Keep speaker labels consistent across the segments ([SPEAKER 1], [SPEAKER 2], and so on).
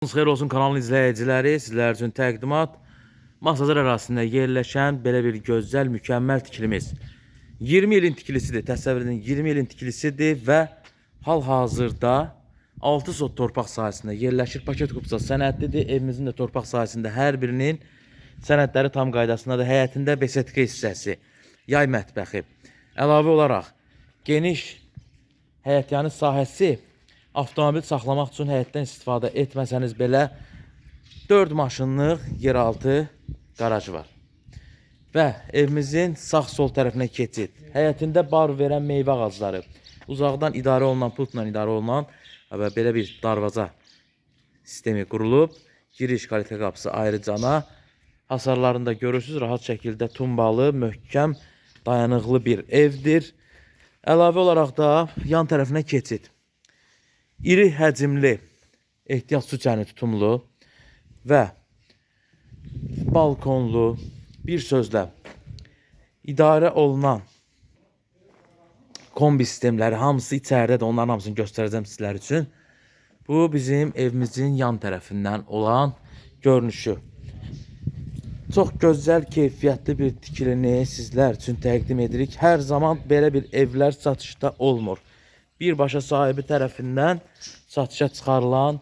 [SPEAKER 1] Xeyir olsun kanalın izləyiciləri, sizlər üçün təqdimat Masazır ərazisində yerləşən belə bir gözəl, mükəmməl tikilimiz. 20 ilin tikilisidir, təsəvvür edin 20 ilin tikilisidir və hal-hazırda 6 sot torpaq sahəsində yerləşir. Paket qupsa sənədlidir, evimizin də torpaq sahəsində hər birinin sənədləri tam qaydasındadır. Həyətində besetka hissəsi, yay mətbəxi, əlavə olaraq geniş həyətyanı sahəsi. Avtomobil saxlamaq üçün həyətdən istifadə etməsəniz belə 4 maşınlıq yeraltı qarajı var. Və evimizin sağ-sol tərəfinə keçid. Həyətində bar verən meyvə ağacları. Uzaqdan idarə olunan, pultla idarə olunan və belə bir darvaza sistemi qurulub. Giriş kalite qapısı ayrıcana. Hasarlarında görürsünüz, rahat şəkildə tumbalı, möhkəm, dayanıqlı bir evdir. Əlavə olaraq da yan tərəfinə keçid. İri həcmli, ehtiyac su cəni tutumlu və balkonlu, bir sözlə idarə olunan kombi sistemləri hamısı içəridədir. Onların hamısını göstərəcəm sizlər üçün. Bu bizim evimizin yan tərəfindən olan görünüşü. Çox gözəl, keyfiyyətli bir tikilini sizlər üçün təqdim edirik. Hər zaman belə bir evlər satışda olmur. Birbaşa sahibi tərəfindən satışa çıxarılan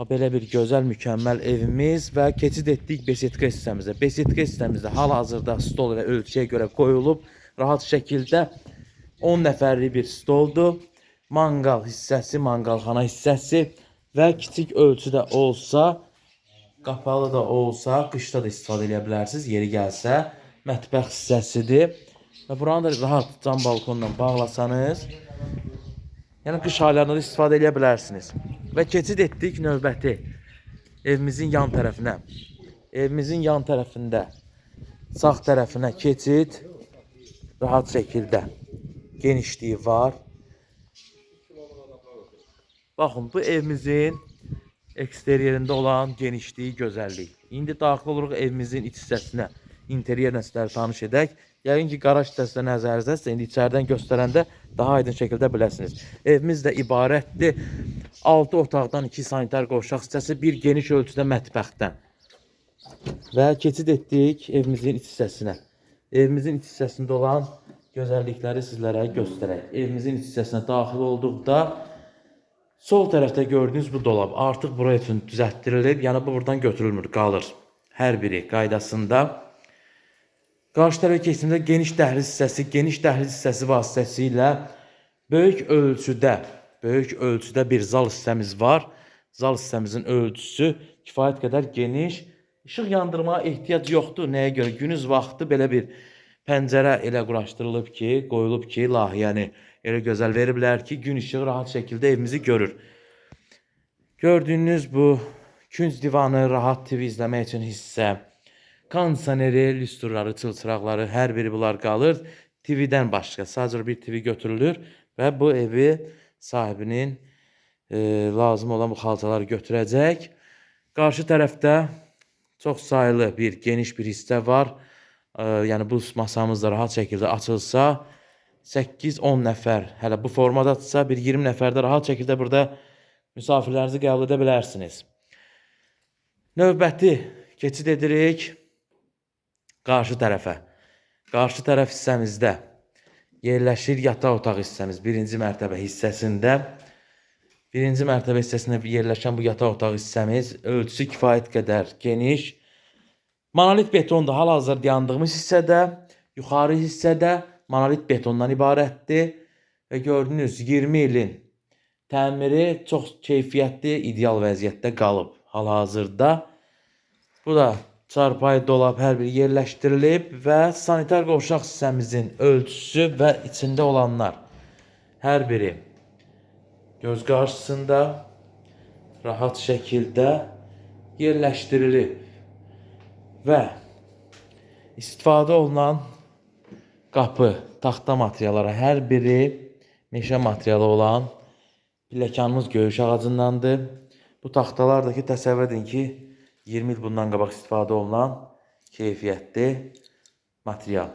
[SPEAKER 1] belə bir gözəl, mükəmməl evimiz və keçid etdik besetka hissəmizdə. Besetka hissəmizdə hal-hazırda stol və ölçüyə görə qoyulub. Rahat şəkildə 10 nəfərlik bir stoldur. Manqal hissəsi, manqalxana hissəsi və kiçik ölçüdə olsa, qapalı da olsa, qışda da istifadə edə bilərsiniz. Yeri gəlsə, mətbəx hissəsidir. Və buranı da rahat cam balkonla bağlasanız, yəni qış aylarında istifadə edə bilərsiniz. Və keçid etdik növbəti evimizin yan tərəfinə. Evimizin yan tərəfində sağ tərəfinə keçid rahat şəkildə genişliyi var. Baxın, bu evimizin eksteriyerində olan genişliyi, gözəlliyi. İndi daxil oluruq evimizin iç hissəsinə, interyer nəsləri tanış edək. Yəqin ki, qaraj hissəsi də nəzərinizdə, indi içəriden göstərəndə daha aydın şəkildə biləsiniz. Evimiz də ibarətdir 6 otaqdan 2 sanitar qovşaq hissəsi, bir geniş ölçüdə mətbəxdən. Və keçid etdik evimizin iç hissəsinə. Evimizin iç hissəsində olan gözəllikləri sizlərə göstərək. Evimizin iç hissəsinə daxil olduqda sol tərəfdə gördüyünüz bu dolab artıq buraya üçün düzəltdirilib. Yəni bu buradan götürülmür, qalır. Hər biri qaydasında. Qarşı tərəfə keçdiyimdə geniş dəhliz hissəsi vasitəsilə böyük ölçüdə bir zal hissəmiz var. Zal hissəmizin ölçüsü kifayət qədər geniş. İşıq yandırmağa ehtiyac yoxdur. Nəyə görə? Günüz vaxtı belə bir pəncərə elə quraşdırılıb ki, qoyulub ki, layihəni elə gözəl veriblər ki, gün işığı rahat şəkildə evimizi görür. Gördüyünüz bu künc divanı, rahat TV izləmək üçün hissə, kondisioneri, lüstrları, çılçıraqları, hər biri bunlar qalır. TV-dən başqa sadəcə bir TV götürülür və bu evi sahibinin lazım olan bu xalçaları götürəcək. Qarşı tərəfdə çox sayılı bir geniş bir hissə var. Yəni bu masamız da rahat şəkildə açılsa 8-10 nəfər, hələ bu formadadırsa bir 20 nəfər də rahat şəkildə burada misafirlərinizi qəbul edə bilərsiniz. Növbəti keçid edirik qarşı tərəfə. Qarşı tərəf hissəmizdə yerləşir yataq otaq hissəmiz. Birinci mərtəbə hissəsində. Birinci mərtəbə hissəsində yerləşən bu yataq otaq hissəmiz ölçüsü kifayət qədər geniş. Monolit betonda hal-hazırda yandığımız hissədə, yuxarı hissədə monolit betondan ibarətdir. Və gördüyünüz 20 ilin təmiri çox keyfiyyətli, ideal vəziyyətdə qalıb hal-hazırda. Bu da çarpayı dolab hər biri yerləşdirilib və sanitar qovşaq hissəmizin ölçüsü və içində olanlar hər biri göz qarşısında rahat şəkildə yerləşdirilib və istifadə olunan qapı, taxta materialları hər biri meşə materialı olan pilləkənimiz göyüş ağacındandır. Bu taxtalar da ki, təsəvvür edin ki, 20 il bundan qabaq istifadə olunan keyfiyyətli material.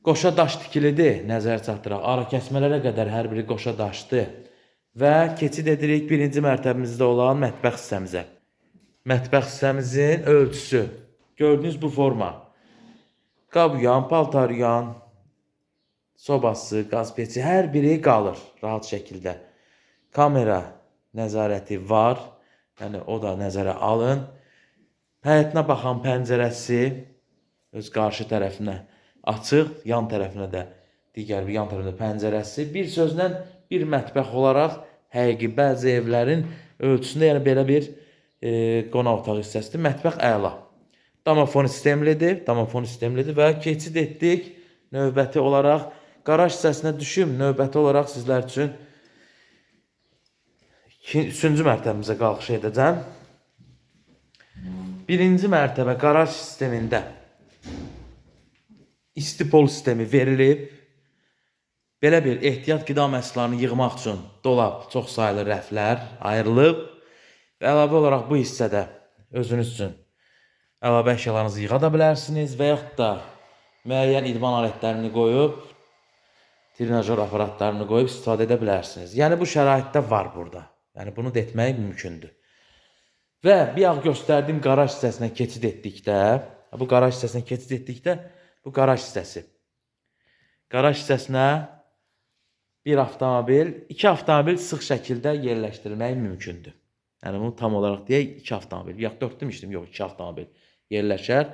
[SPEAKER 1] Qoşa daş tikilidir, nəzər çatdıraq. Ara kəsmələrə qədər hər biri qoşa daşdır. və keçid edirik birinci mərtəbəmizdə olan mətbəx hissəmizə. Mətbəx hissəmizin ölçüsü. Gördüyünüz bu forma. Qab yuyan, paltar yuyan, sobası, qaz peçi hər biri qalır rahat şəkildə. Kamera nəzarəti var. Yəni o da nəzərə alın. Həyətinə baxan pəncərəsi öz qarşı tərəfinə açıq, yan tərəfinə də digər bir yan tərəfində pəncərəsi. Bir sözlə bir mətbəx olaraq həqiqi bəzi evlərin ölçüsündə, yəni belə bir qonaq otağı hissəsidir. Mətbəx əla. Domofon sistemlidir və keçid etdik. Növbəti olaraq qaraj hissəsinə düşüm. Növbəti olaraq sizlər üçün 3-cü mərtəbəmizə qalxış edəcəm. Birinci mərtəbə qaraj sistemində istipol sistemi verilib. Belə bir ehtiyat qida məhsullarını yığmaq üçün dolab, çox saylı rəflər ayrılıb. Və əlavə olaraq bu hissədə özünüz üçün əlavə əşyalarınızı yığa da bilərsiniz və yaxud da müəyyən idman alətlərini qoyub, trenajör aparatlarını qoyub istifadə edə bilərsiniz. Yəni bu şəraitdə var burada. Yəni bunu da etmək mümkündür. Və bir ağ göstərdiyim qaraj hissəsinə keçid etdikdə, bu qaraj hissəsi. Qaraj hissəsinə bir avtomobil, 2 avtomobil sıx şəkildə yerləşdirilmək mümkündür. Yəni bunu tam olaraq deyək, 2 avtomobil. Yox, 4 demişdim, yox, 2 avtomobil yerləşər.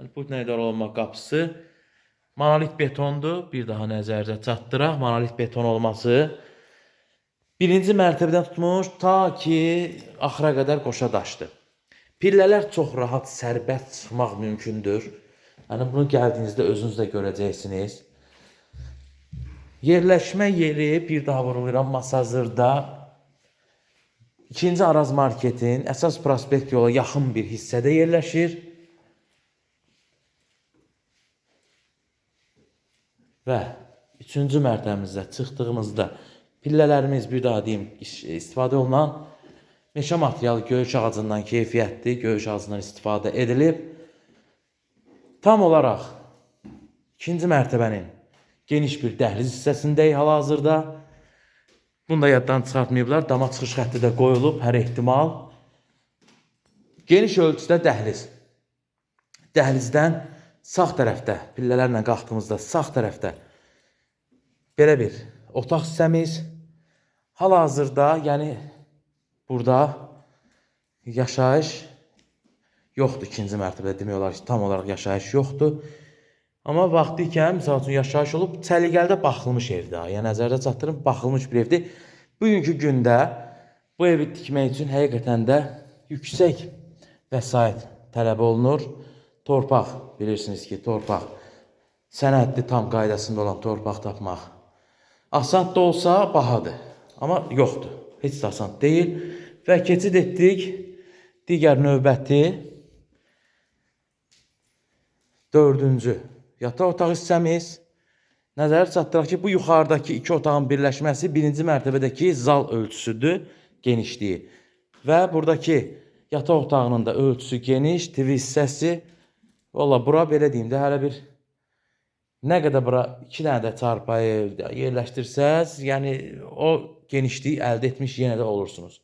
[SPEAKER 1] Yəni bu idarə olunma qapısı monolit betondur. Bir daha nəzərinizə çatdıraq. Monolit beton olması birinci mərtəbədən tutmuş ta ki axıra qədər qoşa daşdır. Pillələr çox rahat sərbəst çıxmaq mümkündür. Yəni bunu gəldiyinizdə özünüz də görəcəksiniz. Yerləşmə yeri, bir daha vurğulayıram, Masazırda 2-ci Araz marketin əsas prospekt yola yaxın bir hissədə yerləşir. Və 3-cü mərtəbəmizdə çıxdığımızda pillələrimiz, bir daha deyim, istifadə olunan meşə materialı göyüş ağacından keyfiyyətli, göyüş ağacından istifadə edilib. Tam olaraq 2-ci mərtəbənin geniş bir dəhliz hissəsindəyik hal-hazırda. Bunu da yaddan çıxartmayıblar. Dama çıxış xətti də qoyulub, hər ehtimal. Geniş ölçüdə dəhliz. Dəhlizdən sağ tərəfdə, pillələrlə qalxdığımızda sağ tərəfdə belə bir otaq hissəmiz. Hal-hazırda, yəni burada yaşayış yoxdur. 2-ci mərtəbədə demək olar ki, tam olaraq yaşayış yoxdur. Amma vaxtı ikən, misal üçün yaşayış olub, Çəligəldə baxılmış evdir. Yəni nəzərdə çatdırın, baxılmış bir evdir. Bugünkü gündə bu evi tikmək üçün həqiqətən də yüksək vəsait tələb olunur. Torpaq, bilirsiniz ki, torpaq, sənədli tam qaydasında olan torpaq tapmaq asan da olsa bahadır. Amma yoxdur, heç də asan deyil. Və keçid etdik digər növbəti 4-cü yataq otaq hissəmiz. Nəzərə çatdıraq ki, bu yuxarıdakı 2 otağın birləşməsi 1-ci mərtəbədəki zal ölçüsüdür, genişliyi. Və buradakı yataq otağının da ölçüsü geniş, TV hissəsi. Valla bura belə deyim də, hələ bir nə qədər bura 2 dənə də çarpayı yerləşdirsəz, yəni o genişliyi əldə etmiş yenə də olursunuz.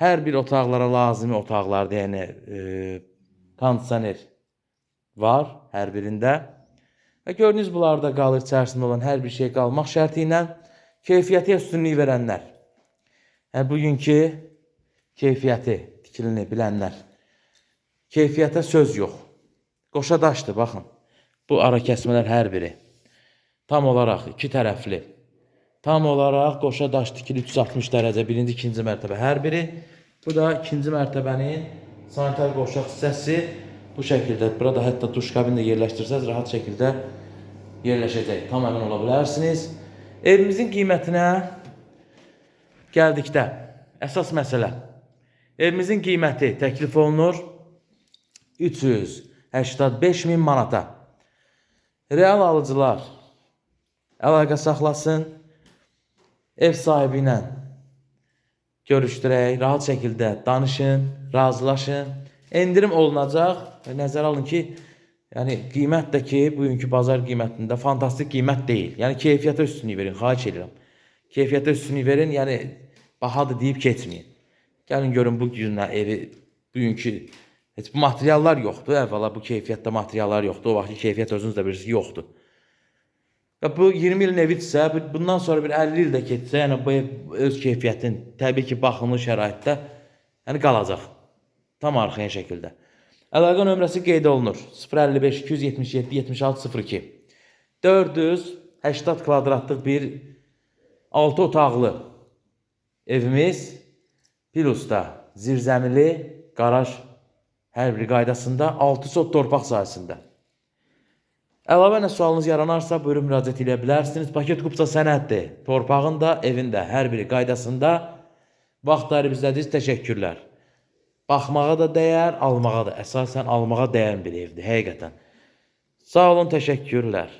[SPEAKER 1] Hər bir otaqlara lazımi otaqlarda, yəni kondisioner var hər birində. Və gördüyünüz bunlarda qalır, içərisində olan hər bir şey qalmaq şərti ilə keyfiyyəti üstünlük verənlər. Yəni bugünkü keyfiyyəti, tikilini bilənlər. Keyfiyyətə söz yox. Qoşa daşdır, baxın. Bu ara kəsmələr hər biri. Tam olaraq 2 tərəfli. Tam olaraq qoşa daş tikili 360 dərəcə, 1-ci, 2-ci mərtəbə hər biri. Bu da 2-ci mərtəbənin sanitar qoşaq hissəsi. Bu şəkildə, burada hətta duş kabini də yerləşdirsəz, rahat şəkildə yerləşəcək. Tam əmin ola bilərsiniz. Evimizin qiymətinə gəldikdə, əsas məsələ. Evimizin qiyməti təklif olunur 385.000 manata. Real alıcılar əlaqə saxlasın, ev sahibi ilə görüşdürək, rahat şəkildə danışın, razılaşın. Endirim olunacaq. Nəzərə alın ki, yəni qiymət də ki, bugünkü bazar qiymətində fantastik qiymət deyil. Yəni keyfiyyətə üstünlük verin, xahiş edirəm. Keyfiyyətə üstünlük verin, yəni bahadır deyib keçməyin. Gəlin görün bu günlər evi, bugünkü heç bu materiallar yoxdur. Əvvəla bu keyfiyyətdə materiallar yoxdur. O vaxtki keyfiyyət özünüz də bilirsiniz yoxdur. Və bu 20 ilin evidirsə, bundan sonra bir 50 il də keçsə, yəni bu ev öz keyfiyyətin təbii ki, baxımlı şəraitdə yəni qalacaq. Tam arxaya şəkildə. Əlaqə nömrəsi qeyd olunur. 055 277 76 02. 480 kvadratlıq bir 6 otaqlı evimiz Pilusda zirzəmili qaraj hər bir qaydasında 6 sot torpaq sahəsində. Əlavə nə sualınız yaranarsa buyurun müraciət edə bilərsiniz. Paket Kupça sənəddir. Torpağın da, evin də hər biri qaydasında. Vaxt ayırıb izlədiniz, təşəkkürlər. Baxmağa da dəyər, almağa da. Əsasən almağa dəyən bir evdir, həqiqətən. Sağ olun, təşəkkürlər.